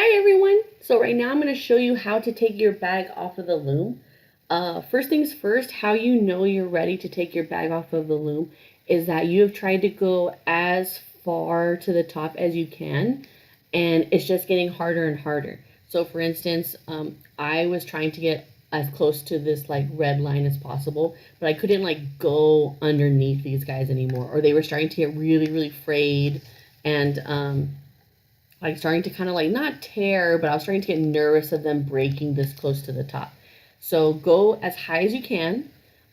Hi everyone! So right now I'm going to show you how to take your bag off of the loom. First things first, how you know you're ready to take your bag off of the loom is that you have tried to go as far to the top as you can, and it's just getting harder and harder. So for instance, I was trying to get as close to this like red line as possible, but I couldn't like go underneath these guys anymore, or they were starting to get really frayed, and like starting to kind of like not tear, but I was starting to get nervous of them breaking this close to the top. So go as high as you can,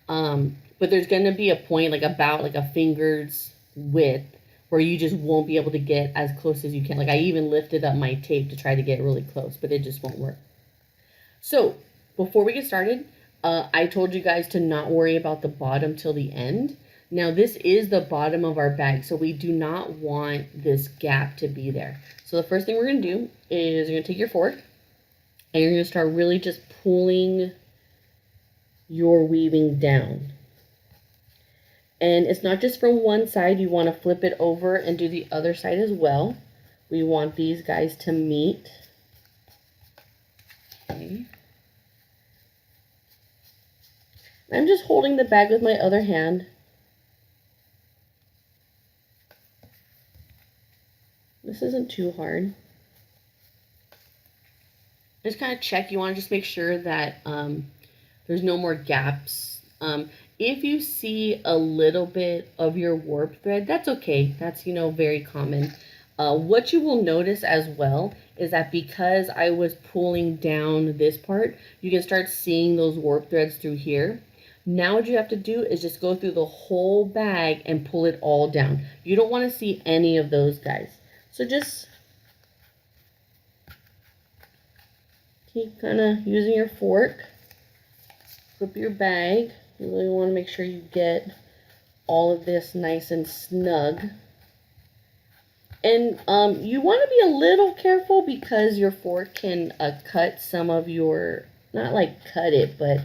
but there's going to be a point like about like a finger's width where you just won't be able to get as close as you can. Like I even lifted up my tape to try to get really close, but it just won't work. So before we get started, I told you guys to not worry about the bottom till the end. Now this is the bottom of our bag, so we do not want this gap to be there. So the first thing we're going to do is you're going to take your fork and you're going to start really just pulling your weaving down. And it's not just from one side, you want to flip it over and do the other side as well. We want these guys to meet. Okay. I'm just holding the bag with my other hand. This isn't too hard. Just kind of check. You want to just make sure that there's no more gaps. If you see a little bit of your warp thread, that's okay. That's, very common. What you will notice as well is that because I was pulling down this part, you can start seeing those warp threads through here. Now what you have to do is just go through the whole bag and pull it all down. You don't want to see any of those guys. So just keep kind of using your fork, flip your bag. You really want to make sure you get all of this nice and snug. And you want to be a little careful because your fork can cut some of your, not like cut it, but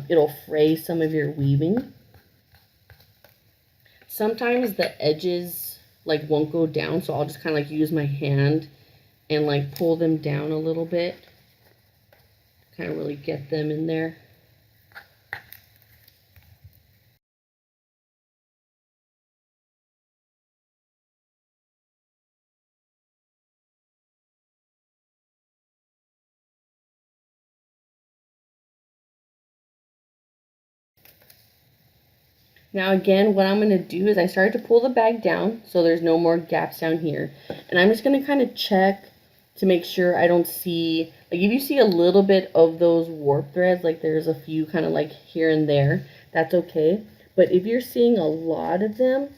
it'll fray some of your weaving. Sometimes the edges like won't go down, so I'll just kind of like use my hand and like pull them down a little bit. Kind of really get them in there. Now again, what I'm going to do is I started to pull the bag down so there's no more gaps down here. And I'm just going to kind of check to make sure I don't see, like if you see a little bit of those warp threads, like there's a few kind of like here and there, that's okay. But if you're seeing a lot of them,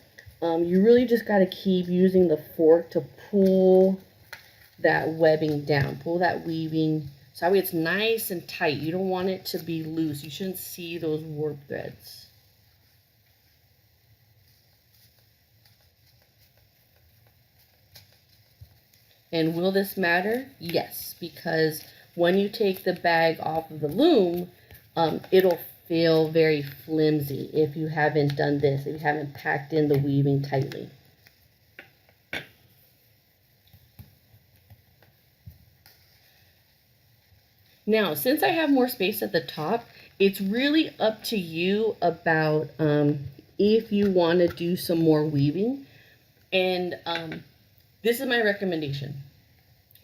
you really just got to keep using the fork to pull that webbing down, pull that weaving. So that way it's nice and tight. You don't want it to be loose. You shouldn't see those warp threads. And will this matter? Yes, because when you take the bag off of the loom, it'll feel very flimsy if you haven't done this, if you haven't packed in the weaving tightly. Now, since I have more space at the top, it's really up to you about if you want to do some more weaving. And this is my recommendation.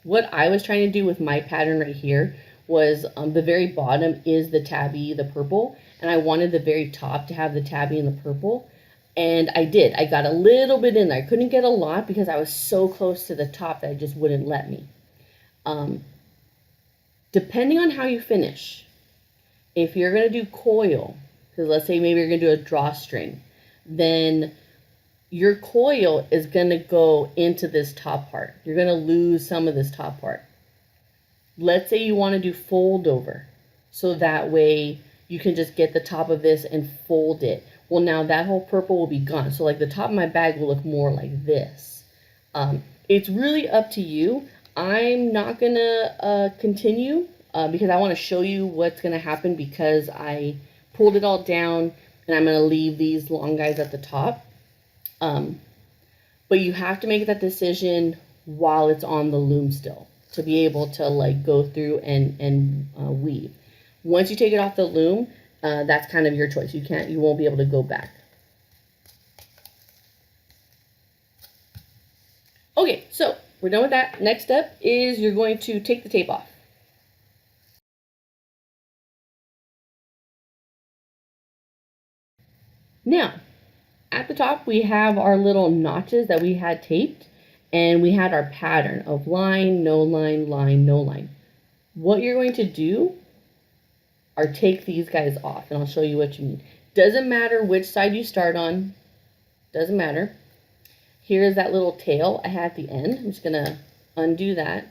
What I was trying to do with my pattern right here was the very bottom is the tabby, the purple, and I wanted the very top to have the tabby and the purple. And I did. I got a little bit in there. I couldn't get a lot because I was so close to the top that it just wouldn't let me. Depending on how you finish, if you're going to do coil, because let's say maybe you're going to do a drawstring, then your coil is going to go into this top part. You're going to lose some of this top part. Let's say you want to do fold over, so that way you can just get the top of this and fold it. Well, now that whole purple will be gone. So like the top of my bag will look more like this. It's really up to you. I'm not going to continue because I want to show you what's going to happen because I pulled it all down and I'm going to leave these long guys at the top. But you have to make that decision while it's on the loom still. to be able to like go through and weave. Once you take it off the loom, that's kind of your choice. You won't be able to go back. Okay, so we're done with that. Next step is you're going to take the tape off. Now, at the top, we have our little notches that we had taped, and we had our pattern of line, no line, line, no line. What you're going to do are take these guys off, and I'll show you what you mean. Doesn't matter which side you start on, doesn't matter. Here's that little tail I had at the end. I'm just gonna undo that.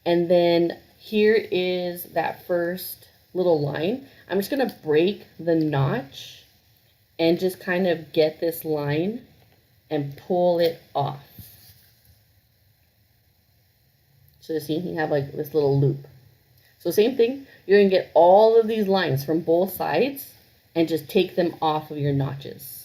And then here is that first little line. I'm just gonna break the notch and just kind of get this line and pull it off. So you see, you have like this little loop. So same thing, you're gonna get all of these lines from both sides and just take them off of your notches.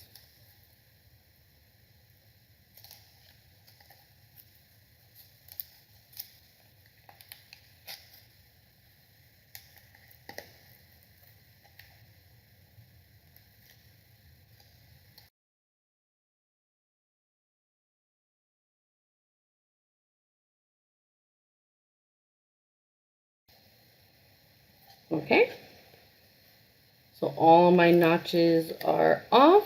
Okay, so all my notches are off.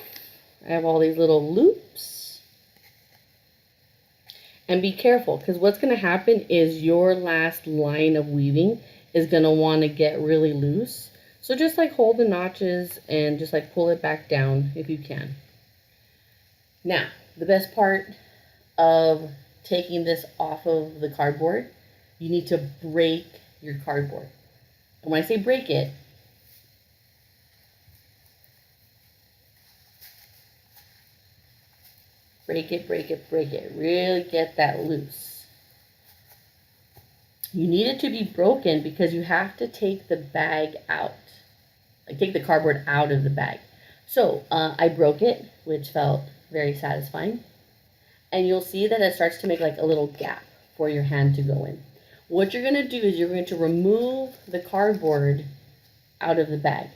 I have all these little loops. And be careful, because what's going to happen is your last line of weaving is going to want to get really loose. So just like hold the notches and just like pull it back down if you can. Now, the best part of taking this off of the cardboard, you need to break your cardboard. And when I say break it, break it, break it, break it. Really get that loose. You need it to be broken because you have to take the bag out. Like take the cardboard out of the bag. So I broke it, which felt very satisfying. And you'll see that it starts to make like a little gap for your hand to go in. What you're going to do is you're going to remove the cardboard out of the bag.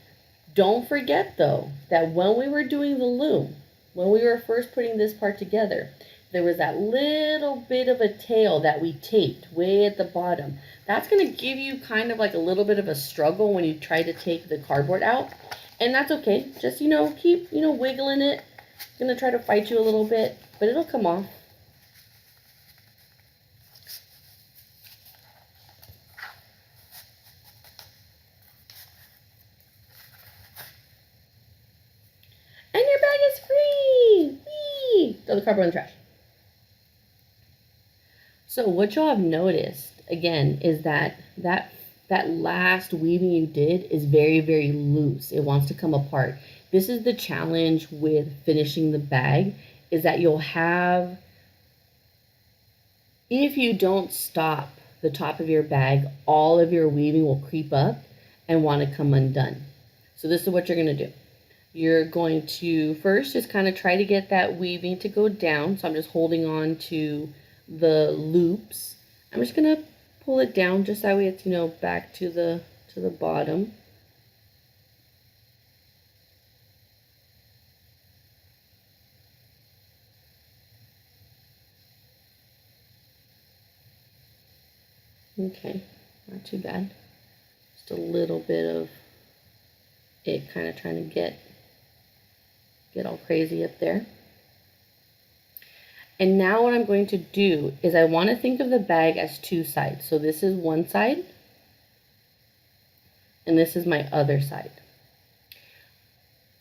Don't forget though that when we were doing the loom, when we were first putting this part together, there was that little bit of a tail that we taped way at the bottom. That's going to give you kind of like a little bit of a struggle when you try to take the cardboard out. And that's okay. Just, keep, wiggling it. It's going to try to fight you a little bit, but it'll come off. And your bag is free! Whee! Throw the cardboard in the trash. So what y'all have noticed, again, is that last weaving you did is very, very loose. It wants to come apart. This is the challenge with finishing the bag, is that you'll have, if you don't stop the top of your bag, all of your weaving will creep up and want to come undone. So this is what you're going to do. You're going to first just kind of try to get that weaving to go down. So I'm just holding on to the loops. I'm just going to pull it down just that way it's, back to the bottom. Okay, not too bad. Just a little bit of it kind of trying to get all crazy up there. And now what I'm going to do is I want to think of the bag as two sides. So this is one side, and this is my other side.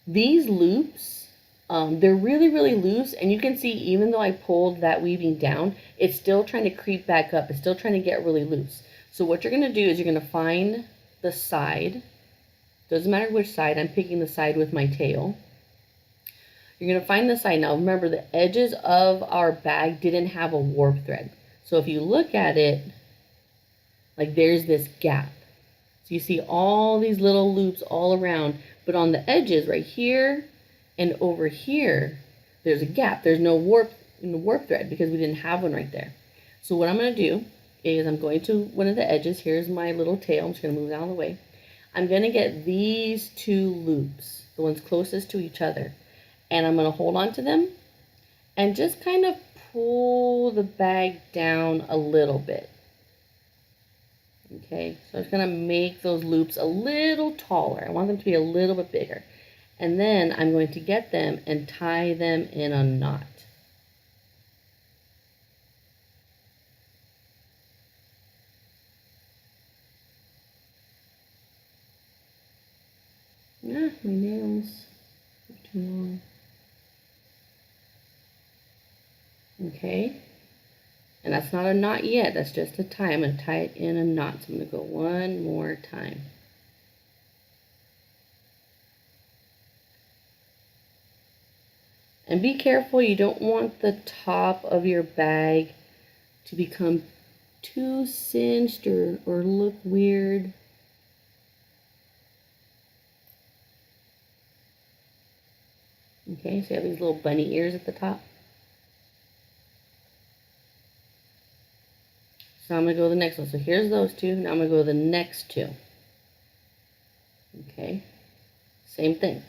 These loops, they're really, really loose, and you can see even though I pulled that weaving down, it's still trying to creep back up. It's still trying to get really loose. So what you're going to do is you're going to find the side. Doesn't matter which side. I'm picking the side with my tail. You're going to find the side. Now remember, the edges of our bag didn't have a warp thread. So if you look at it, like there's this gap. So you see all these little loops all around, but on the edges right here and over here, there's a gap. There's no warp thread because we didn't have one right there. So what I'm going to do is I'm going to one of the edges. Here's my little tail. I'm just going to move it out of the way. I'm going to get these two loops, the ones closest to each other, and I'm going to hold on to them and just kind of pull the bag down a little bit. Okay, so I'm just going to make those loops a little taller. I want them to be a little bit bigger. And then I'm going to get them and tie them in a knot. Ah, my nails are too long. Okay, and that's not a knot yet, that's just a tie. I'm going to tie it in a knot. So I'm going to go one more time. And be careful, you don't want the top of your bag to become too cinched or look weird. Okay, so you have these little bunny ears at the top. So I'm going to go to the next one. So here's those two. Now I'm going to go to the next two. Okay, same thing.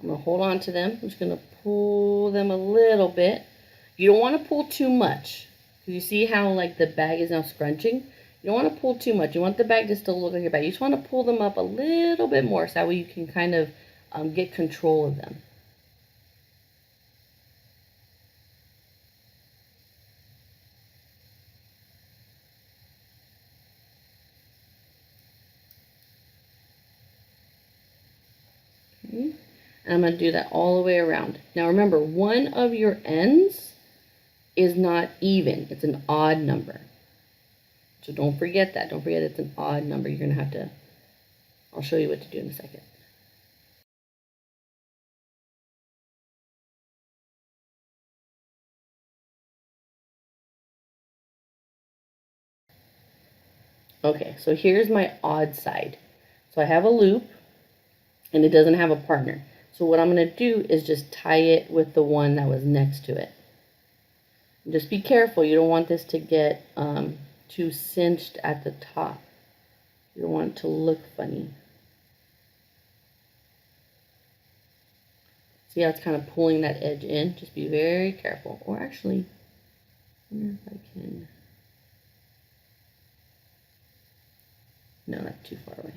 I'm going to hold on to them. I'm just going to pull them a little bit. You don't want to pull too much. Because you see how like the bag is now scrunching? You don't want to pull too much. You want the bag to still look like your bag. You just want to pull them up a little bit more so that way you can kind of get control of them. Okay. And I'm going to do that all the way around. Now remember, one of your ends is not even. It's an odd number. So don't forget that. Don't forget it's an odd number. You're going to have to, I'll show you what to do in a second. Okay, so here's my odd side. So I have a loop and it doesn't have a partner. So what I'm going to do is just tie it with the one that was next to it. Just be careful. You don't want this to get too cinched at the top. You don't want it to look funny. See how it's kind of pulling that edge in? Just be very careful. Or actually, I wonder if I can. No, that's too far away.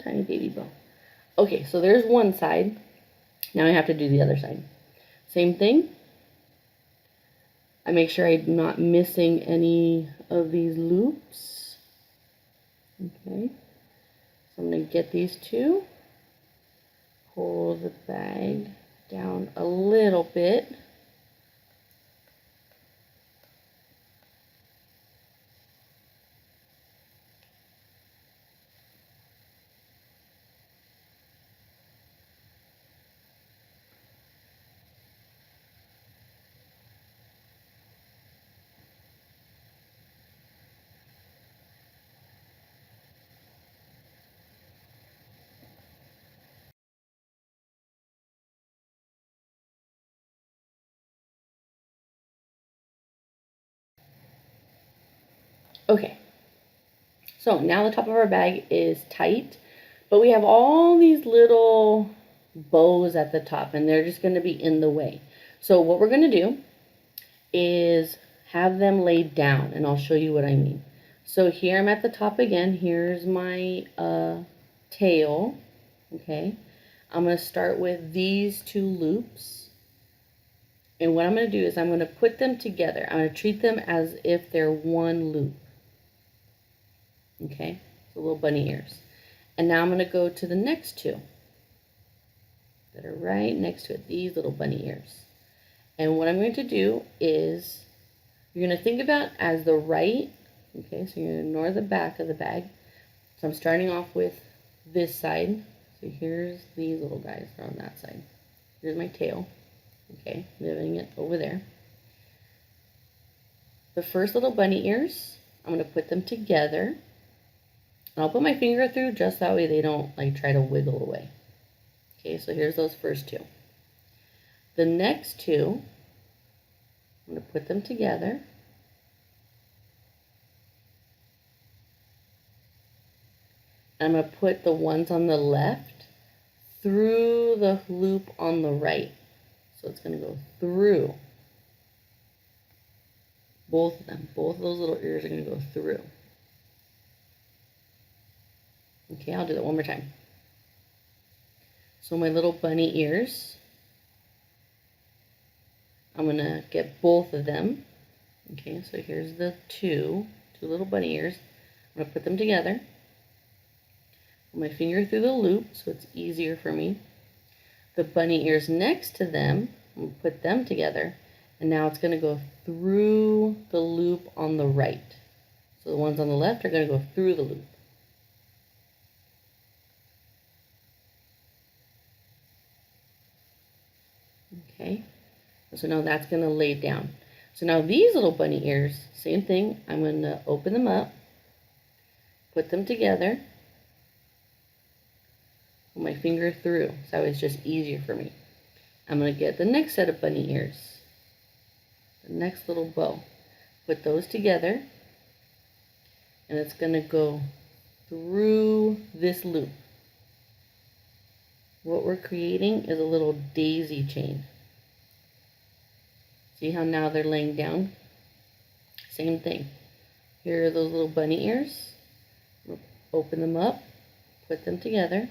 Tiny baby bow. Okay, so there's one side. Now I have to do the other side. Same thing. I make sure I'm not missing any of these loops. Okay. So I'm going to get these two. Pull the bag down a little bit. Okay, so now the top of our bag is tight, but we have all these little bows at the top and they're just going to be in the way. So what we're going to do is have them laid down, and I'll show you what I mean. So here I'm at the top again. Here's my tail. Okay, I'm going to start with these two loops. And what I'm going to do is I'm going to put them together. I'm going to treat them as if they're one loop. Okay, so little bunny ears. And now I'm going to go to the next two that are right next to it, these little bunny ears. And what I'm going to do is, you're going to think about as the right, okay, so you're going to ignore the back of the bag. So I'm starting off with this side. So here's these little guys that are on that side. Here's my tail, okay, moving it over there. The first little bunny ears, I'm going to put them together. And I'll put my finger through just that way they don't like try to wiggle away. Okay, so here's those first two. The next two, I'm going to put them together. I'm going to put the ones on the left through the loop on the right. So it's going to go through. Both of them. Both of those little ears are going to go through. Okay, I'll do that one more time. So my little bunny ears, I'm going to get both of them. Okay, so here's the two little bunny ears. I'm going to put them together. Put my finger through the loop so it's easier for me. The bunny ears next to them, I'm going to put them together. And now it's going to go through the loop on the right. So the ones on the left are going to go through the loop. Okay, so now that's going to lay down. So now these little bunny ears, same thing. I'm going to open them up, put them together, put my finger through. So it's just easier for me. I'm going to get the next set of bunny ears, the next little bow, put those together, and it's going to go through this loop. What we're creating is a little daisy chain. See how now they're laying down? Same thing. Here are those little bunny ears. We'll open them up, put them together.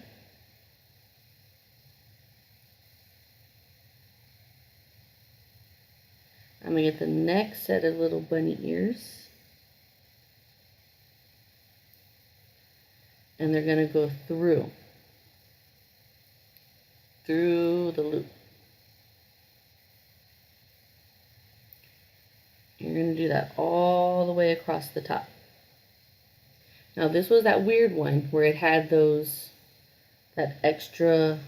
I'm going to get the next set of little bunny ears. And they're going to go through the loop. You're going to do that all the way across the top. Now this was that weird one where it had that extra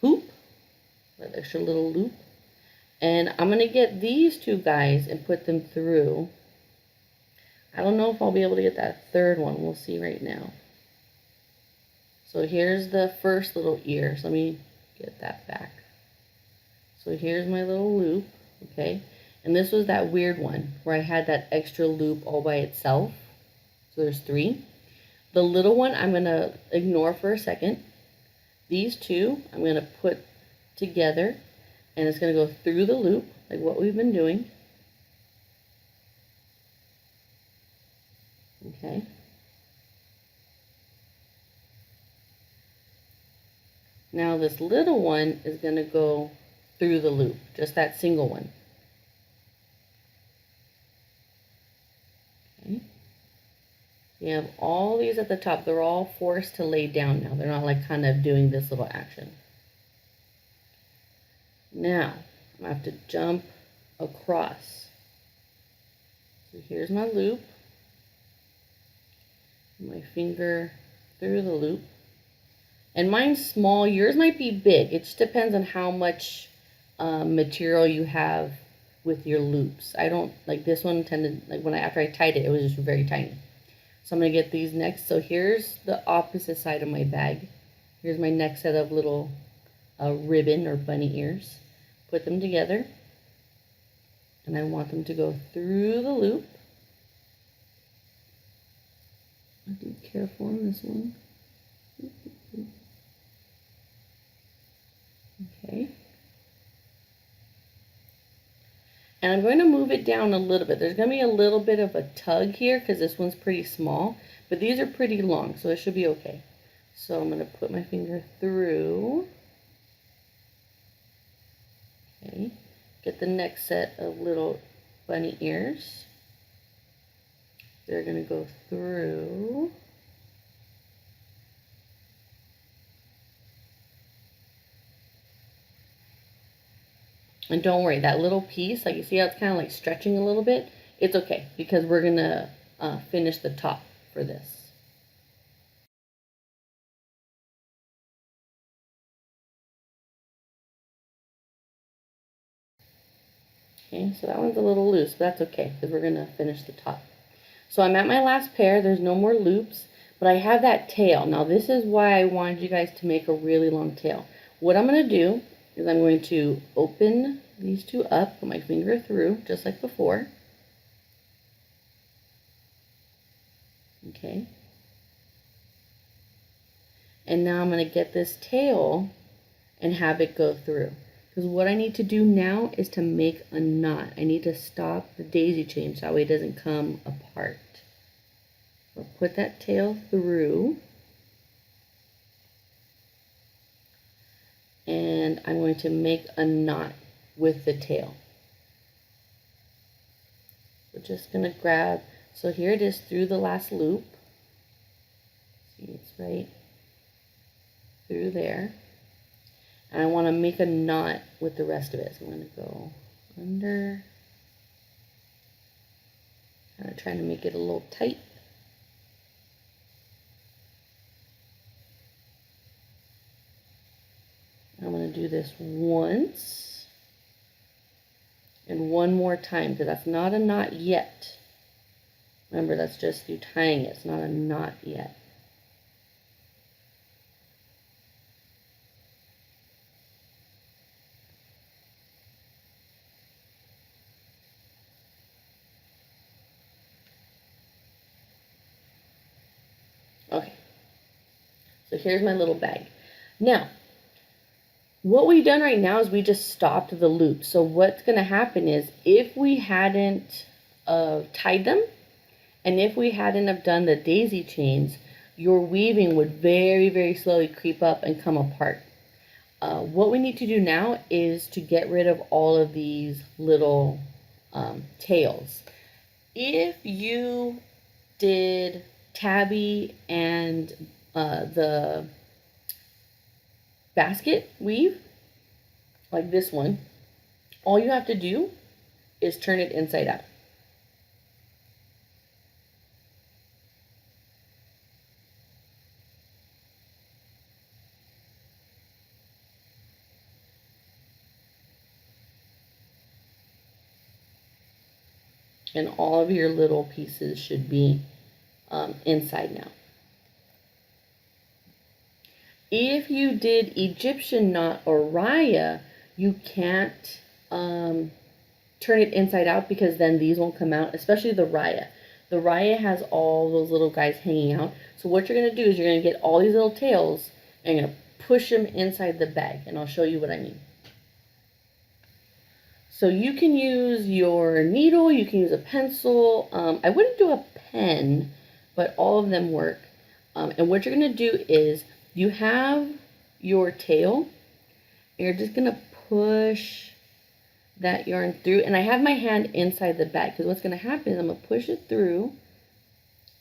hoop, that extra little loop. And I'm going to get these two guys and put them through. I don't know if I'll be able to get that third one. We'll see right now. So here's the first little ear. So let me get that back. So here's my little loop, okay? And this was that weird one where I had that extra loop all by itself. So there's three. The little one I'm going to ignore for a second. These two I'm going to put together, and it's going to go through the loop like what we've been doing. Okay. Now this little one is going to go through the loop, just that single one. Okay. You have all these at the top. They're all forced to lay down now. They're not like kind of doing this little action. Now, I have to jump across. So here's my loop. My finger through the loop. And mine's small. Yours might be big. It just depends on how much material you have with your loops. I don't, like this one tended, like after I tied it, it was just very tiny. So I'm going to get these next. So here's the opposite side of my bag. Here's my next set of little ribbon or bunny ears. Put them together. And I want them to go through the loop. I'll be careful on this one. Okay. And I'm going to move it down a little bit. There's going to be a little bit of a tug here because this one's pretty small, but these are pretty long, so it should be okay. So I'm going to put my finger through. Okay. Get the next set of little bunny ears. They're going to go through. And don't worry, that little piece, like you see how it's kind of like stretching a little bit? It's okay, because we're going to finish the top for this. Okay, so that one's a little loose, but that's okay, because we're going to finish the top. So I'm at my last pair. There's no more loops, but I have that tail. Now this is why I wanted you guys to make a really long tail. What I'm going to do is I'm going to open these two up, put my finger through, just like before. Okay. And now I'm going to get this tail and have it go through. Because what I need to do now is to make a knot. I need to stop the daisy chain so that way it doesn't come apart. I'll put that tail through. And I'm going to make a knot with the tail. We're just going to grab, so here it is through the last loop. See, it's right through there. And I want to make a knot with the rest of it. So I'm going to go under, kind of trying to make it a little tight. I'm going to do this once and one more time, because that's not a knot yet. Remember, that's just you tying it. It's not a knot yet. Okay, so here's my little bag. Now, what we've done right now is we just stopped the loop. So what's going to happen is if we hadn't tied them, and if we hadn't have done the daisy chains, your weaving would very, very slowly creep up and come apart. What we need to do now is to get rid of all of these little tails. If you did tabby and the basket weave, like this one, all you have to do is turn it inside out. And all of your little pieces should be inside now. If you did Egyptian knot or raya, you can't turn it inside out, because then these won't come out, especially the raya. The raya has all those little guys hanging out. So what you're going to do is you're going to get all these little tails and you're going to push them inside the bag. And I'll show you what I mean. So you can use your needle, you can use a pencil. I wouldn't do a pen, but all of them work. And what you're going to do is you have your tail, and you're just going to push that yarn through. And I have my hand inside the bag, because what's going to happen is I'm going to push it through,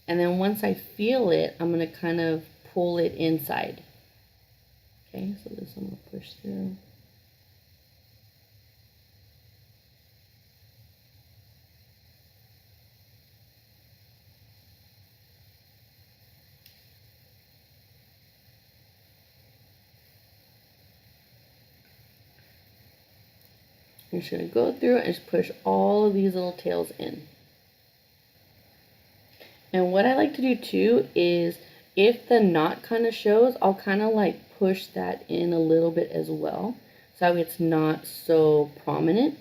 and then once I feel it, I'm going to kind of pull it inside. Okay, so this I'm going to push through. I'm just going to go through and just push all of these little tails in. And what I like to do too is, if the knot kind of shows, I'll kind of like push that in a little bit as well, so it's not so prominent.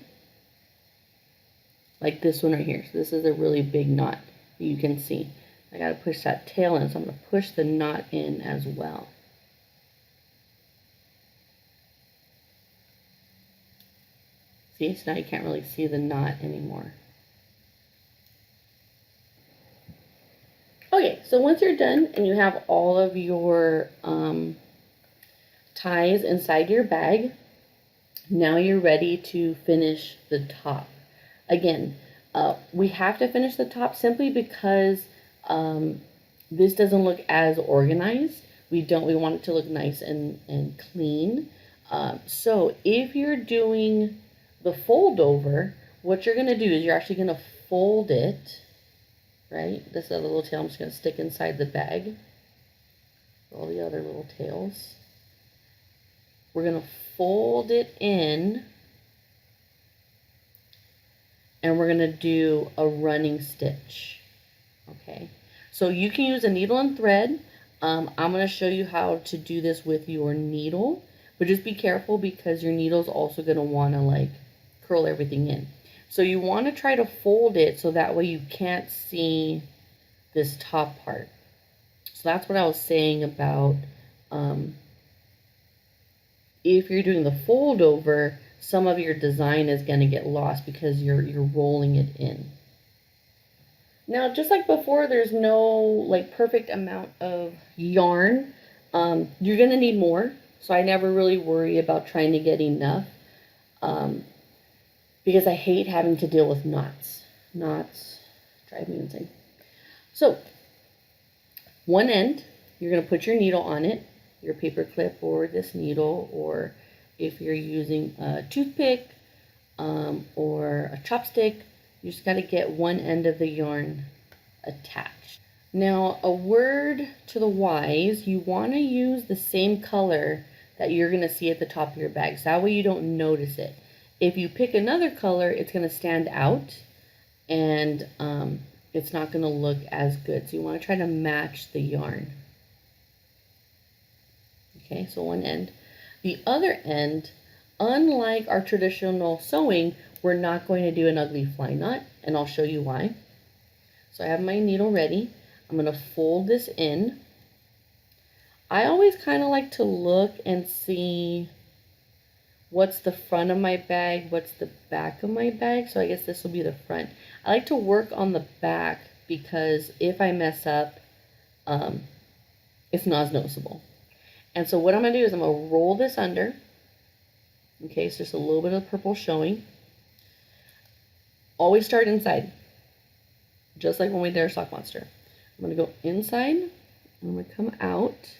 Like this one right here. So this is a really big knot. You can see I got to push that tail in, so I'm going to push the knot in as well. See, so now you can't really see the knot anymore. Okay, so once you're done and you have all of your ties inside your bag, now you're ready to finish the top. Again, we have to finish the top simply because this doesn't look as organized. We want it to look nice and clean. So if you're doing the fold over, what you're going to do is you're actually going to fold it, right? This other little tail I'm just going to stick inside the bag. All the other little tails. We're going to fold it in, and we're going to do a running stitch. Okay, so you can use a needle and thread. I'm going to show you how to do this with your needle, but just be careful because your needle's also going to want to like curl everything in. So you want to try to fold it so that way you can't see this top part. So that's what I was saying about um, if you're doing the fold over, some of your design is going to get lost because you're rolling it in. Now, just like before, there's no like perfect amount of yarn. You're gonna need more, so I never really worry about trying to get enough um, because I hate having to deal with knots. Knots drive me insane. So, one end, you're gonna put your needle on it, your paper clip or this needle, or if you're using a toothpick or a chopstick, you just gotta get one end of the yarn attached. Now, a word to the wise, you want to use the same color that you're going to see at the top of your bag. So that way you don't notice it. If you pick another color, it's going to stand out and it's not going to look as good. So you want to try to match the yarn. Okay, so one end. The other end, unlike our traditional sewing, we're not going to do an ugly fly knot, and I'll show you why. So I have my needle ready. I'm going to fold this in. I always kind of like to look and see what's the front of my bag, what's the back of my bag. So I guess this will be the front. I like to work on the back because if I mess up, it's not as noticeable. And so what I'm going to do is I'm going to roll this under. Okay, so just a little bit of purple showing. Always start inside, just like when we did our sock monster. I'm going to go inside. I'm going to come out.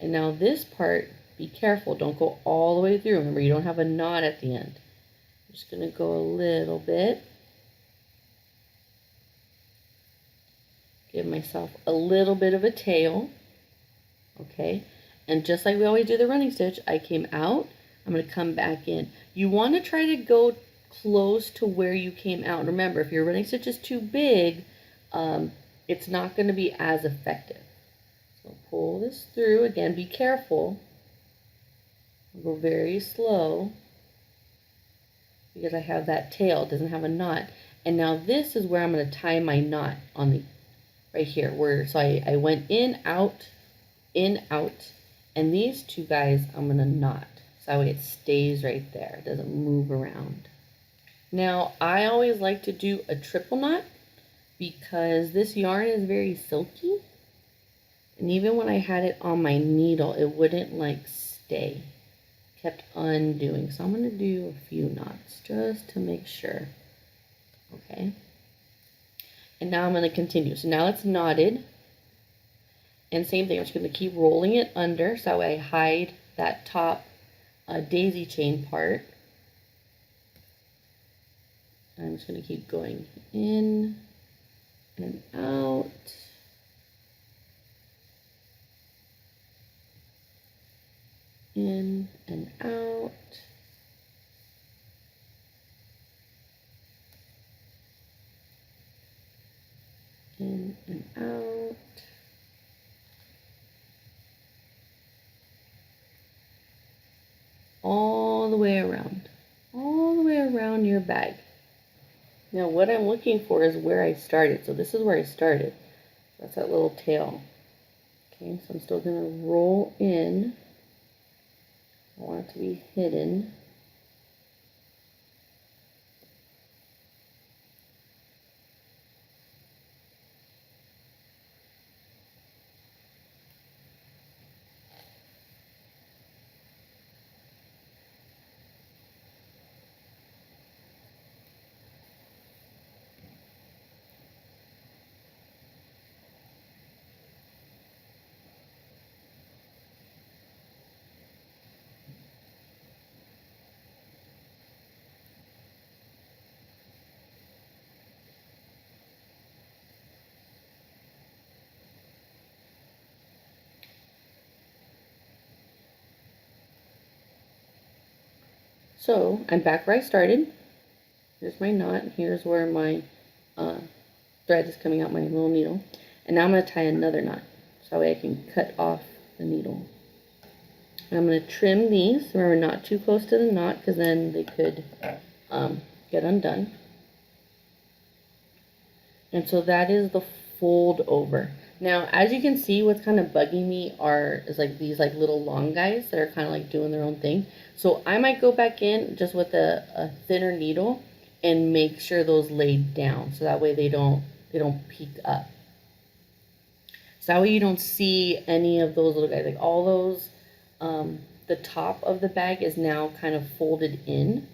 And now this part, be careful. Don't go all the way through. Remember, you don't have a knot at the end. I'm just going to go a little bit. Give myself a little bit of a tail. Okay. And just like we always do the running stitch, I came out. I'm going to come back in. You want to try to go close to where you came out. Remember, if your running stitch is too big, it's not going to be as effective. So pull this through. Again, be careful. Go very slow because I have that tail. It doesn't have a knot. And now this is where I'm going to tie my knot on the right here. So I went in, out, and these two guys I'm going to knot. So that way it stays right there. It doesn't move around. Now, I always like to do a triple knot because this yarn is very silky. And even when I had it on my needle, it wouldn't like stay. Kept undoing. So I'm going to do a few knots just to make sure. Okay. And now I'm going to continue. So now it's knotted. And same thing, I'm just going to keep rolling it under so that way I hide that top daisy chain part. I'm just going to keep going in and out. In and out. In and out. All the way around. All the way around your bag. Now what I'm looking for is where I started. So this is where I started. That's that little tail. Okay, so I'm still going to roll in. I want it to be hidden. So I'm back where I started. Here's my knot. Here's where my thread is coming out my little needle. And now I'm going to tie another knot. So that way I can cut off the needle. And I'm going to trim these. Remember, not too close to the knot because then they could get undone. And so that is the fold over. Now, as you can see, what's kind of bugging me is like these like little long guys that are kind of like doing their own thing. So I might go back in just with a thinner needle and make sure those lay down, so that way they don't peek up. So that way you don't see any of those little guys, like all those. The top of the bag is now kind of folded in,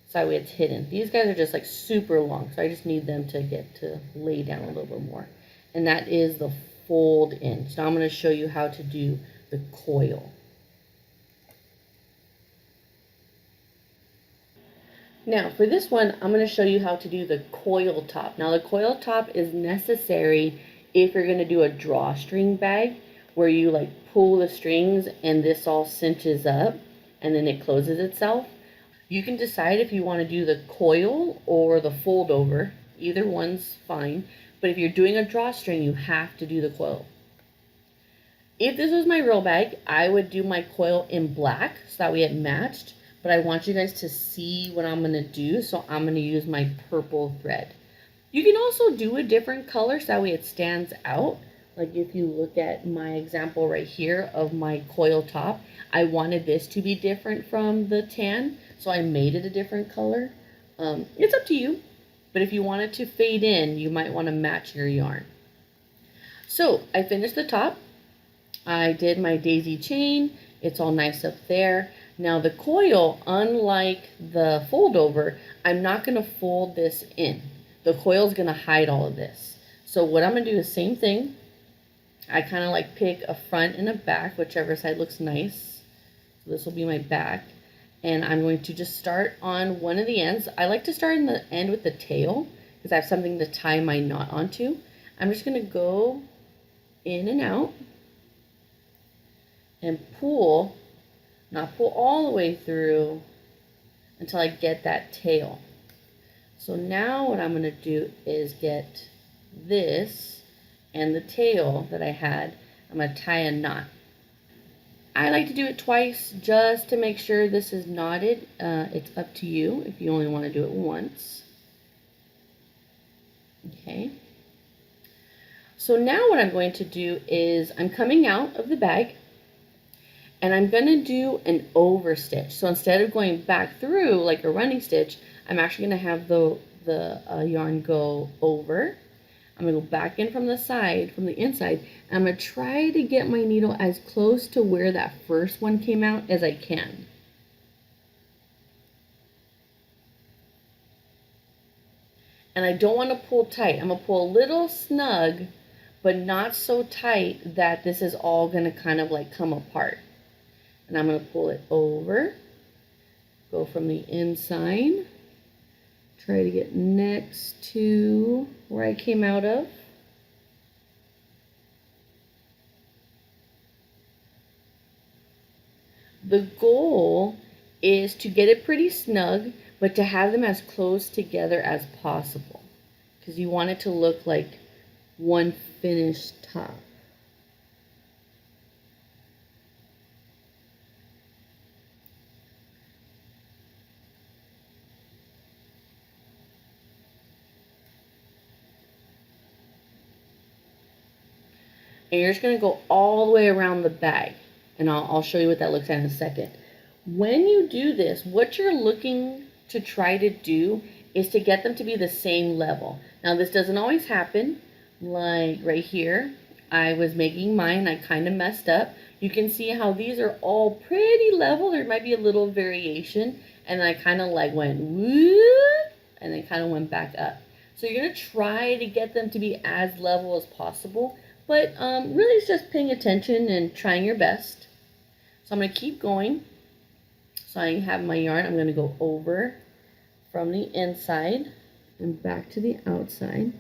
so that way it's hidden. These guys are just like super long, so I just need them to get to lay down a little bit more. And that is the fold in. So now I'm going to show you how to do the coil. Now for this one, I'm going to show you how to do the coil top. Now the coil top is necessary if you're going to do a drawstring bag where you like pull the strings and this all cinches up and then it closes itself. You can decide if you want to do the coil or the fold over. Either one's fine. But if you're doing a drawstring, you have to do the coil. If this was my real bag, I would do my coil in black so that way it matched. But I want you guys to see what I'm going to do, so I'm going to use my purple thread. You can also do a different color so that way it stands out. Like if you look at my example right here of my coil top, I wanted this to be different from the tan, so I made it a different color. It's up to you, but if you want it to fade in, you might want to match your yarn. So I finished the top. I did my daisy chain. It's all nice up there. Now the coil, unlike the fold over, I'm not going to fold this in. The coil is going to hide all of this. So what I'm going to do is same thing. I kind of like pick a front and a back, whichever side looks nice. So this will be my back. And I'm going to just start on one of the ends. I like to start in the end with the tail because I have something to tie my knot onto. I'm just going to go in and out and pull, not pull all the way through until I get that tail. So now what I'm going to do is get this and the tail that I had, I'm going to tie a knot. I like to do it twice just to make sure this is knotted. It's up to you if you only want to do it once. Okay. So now what I'm going to do is I'm coming out of the bag and I'm going to do an over stitch. So instead of going back through like a running stitch, I'm actually going to have the yarn go over. I'm going to go back in from the side, from the inside, and I'm going to try to get my needle as close to where that first one came out as I can. And I don't want to pull tight. I'm going to pull a little snug, but not so tight that this is all going to kind of like come apart. And I'm going to pull it over, go from the inside, try to get next to where I came out of. The goal is to get it pretty snug, but to have them as close together as possible, because you want it to look like one finished top. And you're just going to go all the way around the bag. And I'll show you what that looks like in a second. When you do this, what you're looking to try to do is to get them to be the same level. Now, this doesn't always happen. Like right here, I was making mine. I kind of messed up. You can see how these are all pretty level. There might be a little variation. And I kind of like went whoop, and then kind of went back up. So you're going to try to get them to be as level as possible. But really it's just paying attention and trying your best. So I'm going to keep going. So I have my yarn. I'm going to go over from the inside and back to the outside.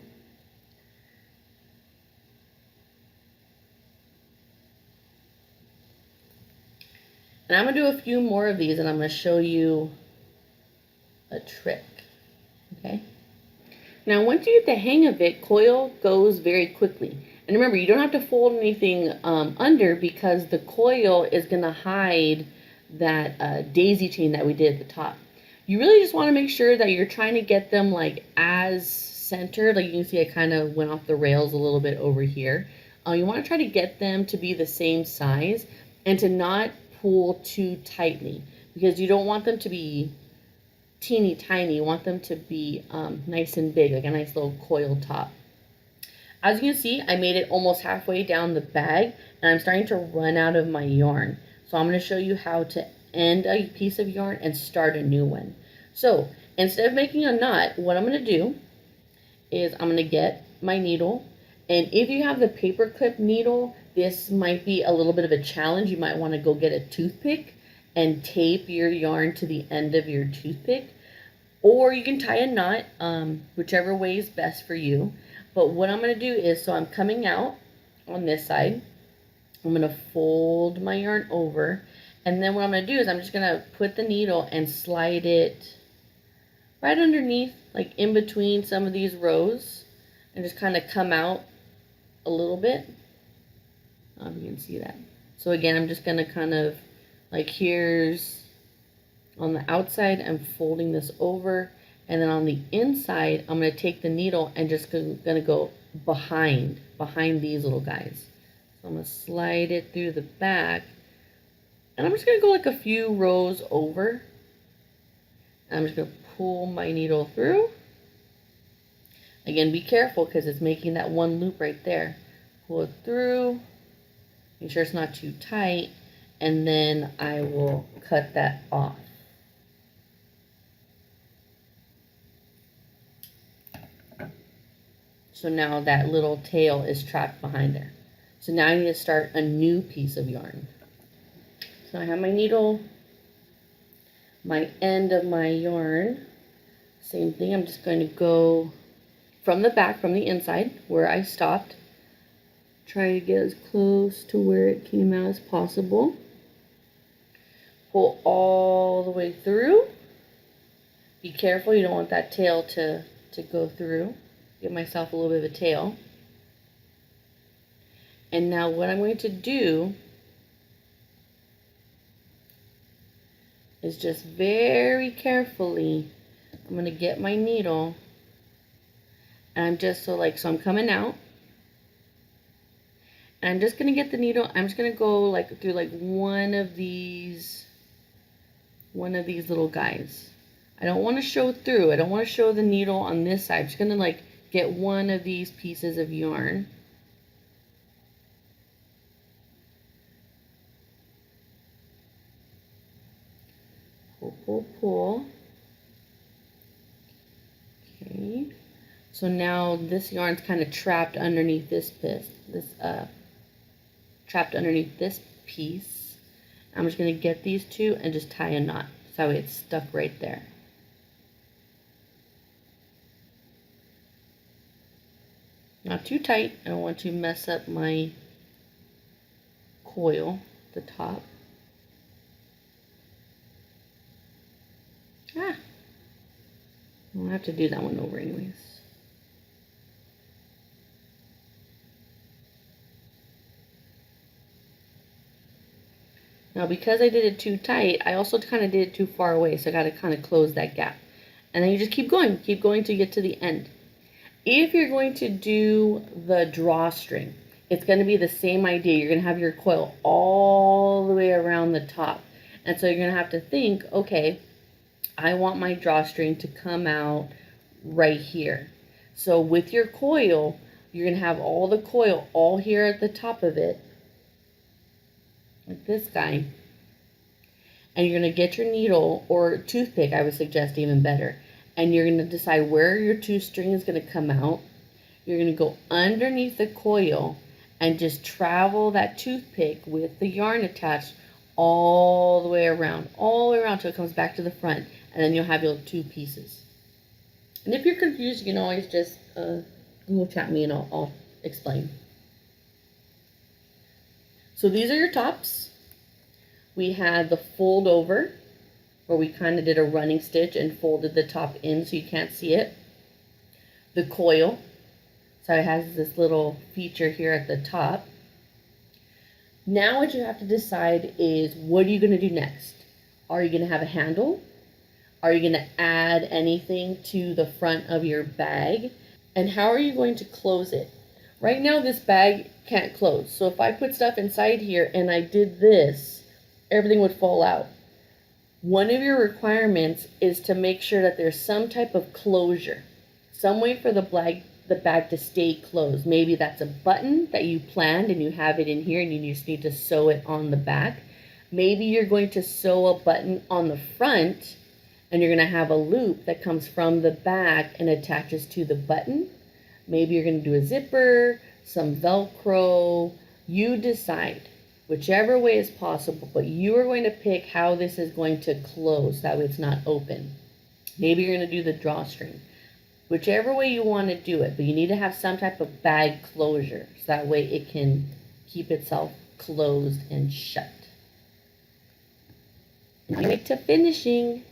And I'm going to do a few more of these and I'm going to show you a trick. Okay. Now, once you get the hang of it, coil goes very quickly. And remember, you don't have to fold anything under, because the coil is going to hide that daisy chain that we did at the top. You really just want to make sure that you're trying to get them like as centered. Like you can see I kind of went off the rails a little bit over here. You want to try to get them to be the same size and to not pull too tightly, because you don't want them to be teeny tiny. You want them to be nice and big, like a nice little coil top. As you can see, I made it almost halfway down the bag, and I'm starting to run out of my yarn. So I'm going to show you how to end a piece of yarn and start a new one. So instead of making a knot, what I'm going to do is I'm going to get my needle. And if you have the paper clip needle, this might be a little bit of a challenge. You might want to go get a toothpick and tape your yarn to the end of your toothpick. Or you can tie a knot, whichever way is best for you. But what I'm going to do is, so I'm coming out on this side. I'm going to fold my yarn over. And then what I'm going to do is I'm just going to put the needle and slide it right underneath, like in between some of these rows. And just kind of come out a little bit. I don't know if you can see that. So again, I'm just going to kind of, like here's on the outside, I'm folding this over. And then on the inside, I'm going to take the needle and just going to go behind these little guys. So I'm going to slide it through the back. And I'm just going to go like a few rows over. I'm just going to pull my needle through. Again, be careful because it's making that one loop right there. Pull it through. Make sure it's not too tight. And then I will cut that off. So now that little tail is trapped behind there. So now I need to start a new piece of yarn. So I have my needle, my end of my yarn. Same thing, I'm just going to go from the back, from the inside, where I stopped. Try to get as close to where it came out as possible. Pull all the way through. Be careful, you don't want that tail to go through. Get myself a little bit of a tail. And now what I'm going to do is just very carefully, I'm going to get my needle, and I'm just so I'm coming out, and I'm just going to get the needle, I'm just going to go like through like one of these little guys. I don't want to show through. I don't want to show the needle on this side. I'm just going to like get one of these pieces of yarn. Pull, pull, pull. Okay. So now this yarn's kind of trapped underneath this piece. Trapped underneath this piece. I'm just going to get these two and just tie a knot. So it's stuck right there. Not too tight. I don't want to mess up my coil at the top. I'll have to do that one over anyways. Now because I did it too tight, I also kind of did it too far away, so I got to kind of close that gap. And then you just keep going to get to the end. If you're going to do the drawstring, it's going to be the same idea. You're going to have your coil all the way around the top. And so you're going to have to think, okay, I want my drawstring to come out right here. So with your coil, you're going to have all the coil all here at the top of it, like this guy. And you're going to get your needle or toothpick, I would suggest even better. And you're going to decide where your two string is going to come out. You're going to go underneath the coil and just travel that toothpick with the yarn attached all the way around till it comes back to the front. And then you'll have your two pieces. And if you're confused, you can always just Google chat me and I'll explain. So these are your tops. We had the fold over, where we kind of did a running stitch and folded the top in so you can't see it. the coil. So it has this little feature here at the top. Now what you have to decide is, what are you going to do next? Are you going to have a handle? Are you going to add anything to the front of your bag? And how are you going to close it? Right now this bag can't close. So if I put stuff inside here and I did this, everything would fall out. One of your requirements is to make sure that there's some type of closure, some way for the bag to stay closed. Maybe that's a button that you planned and you have it in here and you just need to sew it on the back. Maybe you're going to sew a button on the front and you're going to have a loop that comes from the back and attaches to the button. Maybe you're going to do a zipper, some Velcro. You decide. Whichever way is possible, but you are going to pick how this is going to close, that way it's not open. Maybe you're going to do the drawstring. Whichever way you want to do it, but you need to have some type of bag closure, so that way it can keep itself closed and shut. Now to finishing.